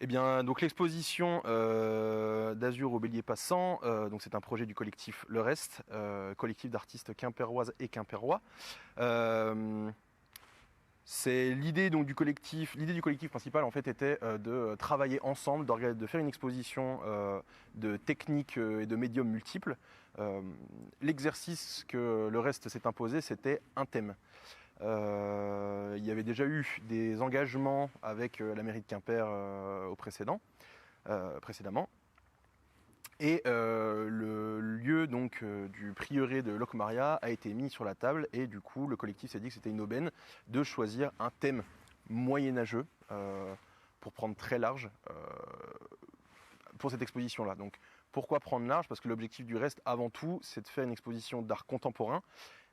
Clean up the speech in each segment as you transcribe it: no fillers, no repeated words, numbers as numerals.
Eh bien, donc l'exposition d'Azur au Bélier Passant, donc c'est un projet du collectif Le Reste, collectif d'artistes quimpéroises et quimpérois. Euh, c'est l'idée donc du collectif. L'idée du collectif principal en fait était de travailler ensemble, de faire une exposition de techniques et de médiums multiples. Euh, L'exercice que Le Reste s'est imposé, c'était un thème. Il y avait déjà eu des engagements avec la mairie de Quimper précédemment. Et le lieu donc du prieuré de Locmaria a été mis sur la table et du coup le collectif s'est dit que c'était une aubaine de choisir un thème moyenâgeux pour prendre très large pour cette exposition-là. Donc pourquoi prendre large? Parce que l'objectif du Reste avant tout c'est de faire une exposition d'art contemporain,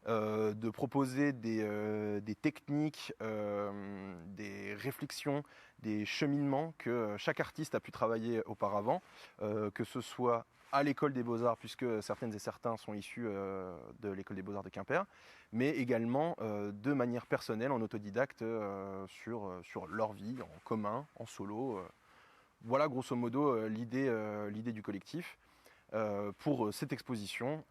de proposer des techniques, des réflexions, des cheminements que chaque artiste a pu travailler auparavant, que ce soit à l'école des Beaux-Arts, puisque certaines et certains sont issus de l'école des Beaux-Arts de Quimper, mais également de manière personnelle, en autodidacte, sur leur vie, en commun, en solo. Voilà grosso modo l'idée du collectif pour cette exposition,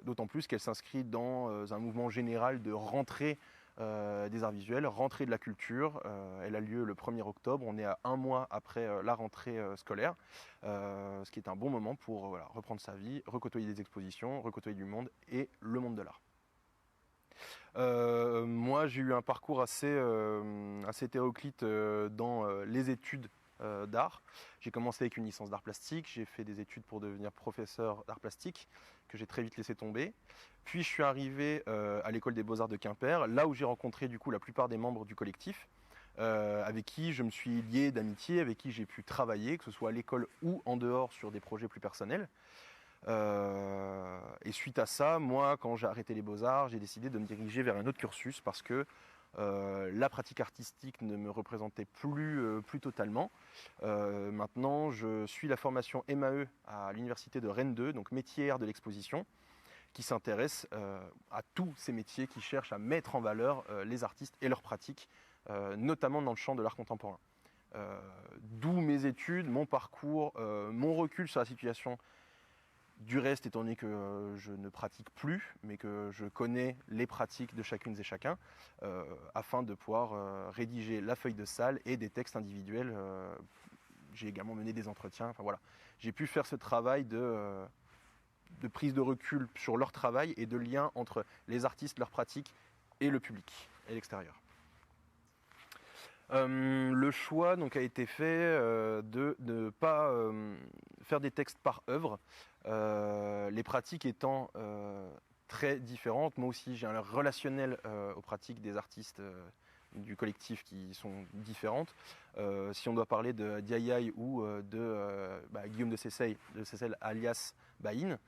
d'autant plus qu'elle s'inscrit dans un mouvement général de rentrée des arts visuels, rentrée de la culture. Elle a lieu le 1er octobre, on est à un mois après la rentrée scolaire, ce qui est un bon moment pour voilà, reprendre sa vie, recôtoyer des expositions, recôtoyer du monde et le monde de l'art. Moi j'ai eu un parcours assez hétéroclite dans les études d'art. J'ai commencé avec une licence d'art plastique, j'ai fait des études pour devenir professeur d'art plastique, que j'ai très vite laissé tomber. Puis je suis arrivé à l'école des Beaux-Arts de Quimper, là où j'ai rencontré du coup la plupart des membres du collectif, avec qui je me suis lié d'amitié, avec qui j'ai pu travailler, que ce soit à l'école ou en dehors sur des projets plus personnels. Et suite à ça, moi, quand j'ai arrêté les Beaux-Arts, j'ai décidé de me diriger vers un autre cursus parce que la pratique artistique ne me représentait plus totalement. Maintenant, je suis la formation MAE à l'université de Rennes 2, donc métier art de l'exposition, qui s'intéresse à tous ces métiers qui cherchent à mettre en valeur les artistes et leurs pratiques, notamment dans le champ de l'art contemporain. D'où mes études, mon parcours, mon recul sur la situation du Reste, étant donné que je ne pratique plus, mais que je connais les pratiques de chacune et chacun, afin de pouvoir rédiger la feuille de salle et des textes individuels. J'ai également mené des entretiens. Enfin voilà, j'ai pu faire ce travail de prise de recul sur leur travail et de lien entre les artistes, leurs pratiques et le public et l'extérieur. Le choix donc a été fait de ne pas faire des textes par œuvre, les pratiques étant très différentes. Moi aussi j'ai un relationnel aux pratiques des artistes du collectif qui sont différentes. Si on doit parler de Diaye ou Guillaume de Seyssel alias Baïn,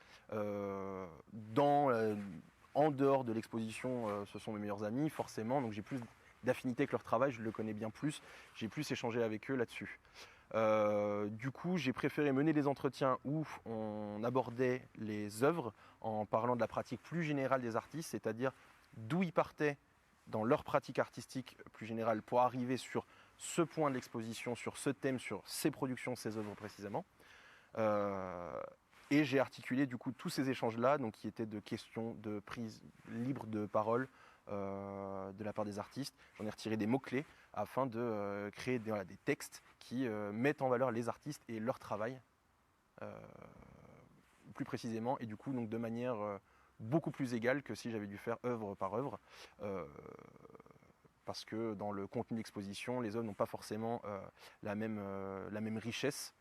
en dehors de l'exposition, ce sont mes meilleurs amis forcément, donc j'ai plus d'affinité avec leur travail, je le connais bien plus, j'ai plus échangé avec eux là-dessus. Du coup, j'ai préféré mener des entretiens où on abordait les œuvres en parlant de la pratique plus générale des artistes, c'est-à-dire d'où ils partaient dans leur pratique artistique plus générale pour arriver sur ce point de l'exposition, sur ce thème, sur ces productions, ces œuvres précisément. Et j'ai articulé du coup tous ces échanges-là, donc qui étaient de questions de prise libre de parole de la part des artistes. J'en ai retiré des mots-clés afin de créer des textes qui mettent en valeur les artistes et leur travail plus précisément, et du coup donc de manière beaucoup plus égale que si j'avais dû faire œuvre par œuvre. Parce que dans le contenu d'exposition, les œuvres n'ont pas forcément la même richesse.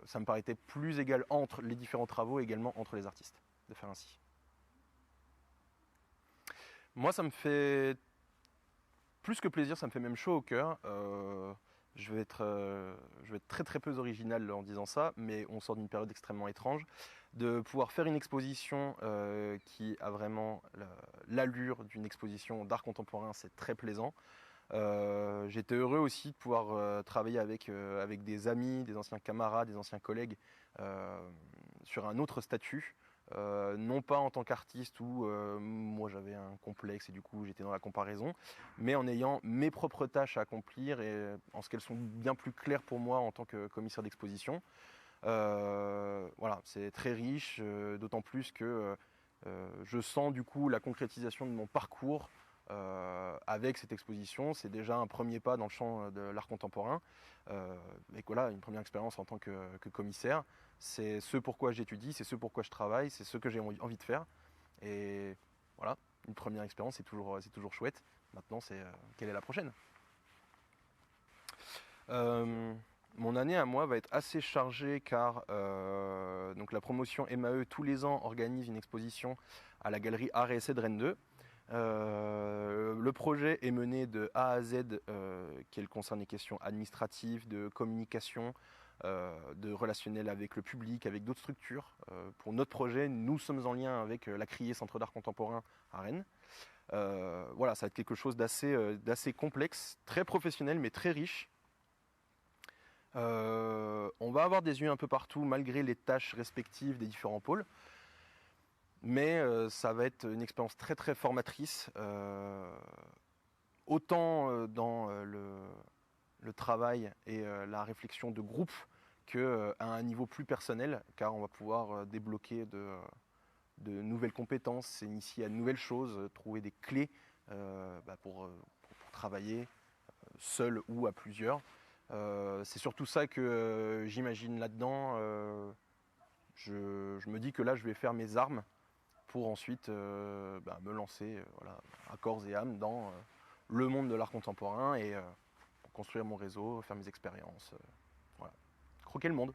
Ça me paraissait plus égal entre les différents travaux et également entre les artistes de faire ainsi. Moi, ça me fait plus que plaisir, ça me fait même chaud au cœur. Je vais être très très peu original en disant ça, mais on sort d'une période extrêmement étrange. De pouvoir faire une exposition qui a vraiment l'allure d'une exposition d'art contemporain, c'est très plaisant. J'étais heureux aussi de pouvoir travailler avec des amis, des anciens camarades, des anciens collègues sur un autre statut, non pas en tant qu'artiste où moi j'avais un complexe et du coup j'étais dans la comparaison, mais en ayant mes propres tâches à accomplir et en ce qu'elles sont bien plus claires pour moi en tant que commissaire d'exposition. Voilà, c'est très riche, d'autant plus que je sens du coup la concrétisation de mon parcours avec cette exposition. C'est déjà un premier pas dans le champ de l'art contemporain. Et voilà, une première expérience en tant que commissaire. C'est ce pourquoi j'étudie, c'est ce pourquoi je travaille, c'est ce que j'ai envie de faire. Et voilà, une première expérience, c'est toujours chouette. Maintenant, c'est quelle est la prochaine? Mon année à moi va être assez chargée car donc la promotion MAE tous les ans organise une exposition à la galerie Art et Essai de Rennes 2. Le projet est mené de A à Z, qui concerne les questions administratives, de communication, de relationnel avec le public, avec d'autres structures. Pour notre projet, nous sommes en lien avec la Criée Centre d'Art Contemporain à Rennes. Voilà, ça va être quelque chose d'assez complexe, très professionnel mais très riche. On va avoir des yeux un peu partout malgré les tâches respectives des différents pôles. Mais ça va être une expérience très très formatrice, autant dans le travail et la réflexion de groupe qu'à un niveau plus personnel, car on va pouvoir débloquer de nouvelles compétences, s'initier à de nouvelles choses, trouver des clés pour travailler seul ou à plusieurs. C'est surtout ça que j'imagine là-dedans. Je me dis que là, je vais faire mes armes pour ensuite me lancer voilà, à corps et âme dans le monde de l'art contemporain et pour construire mon réseau, faire mes expériences, voilà. Croquer le monde.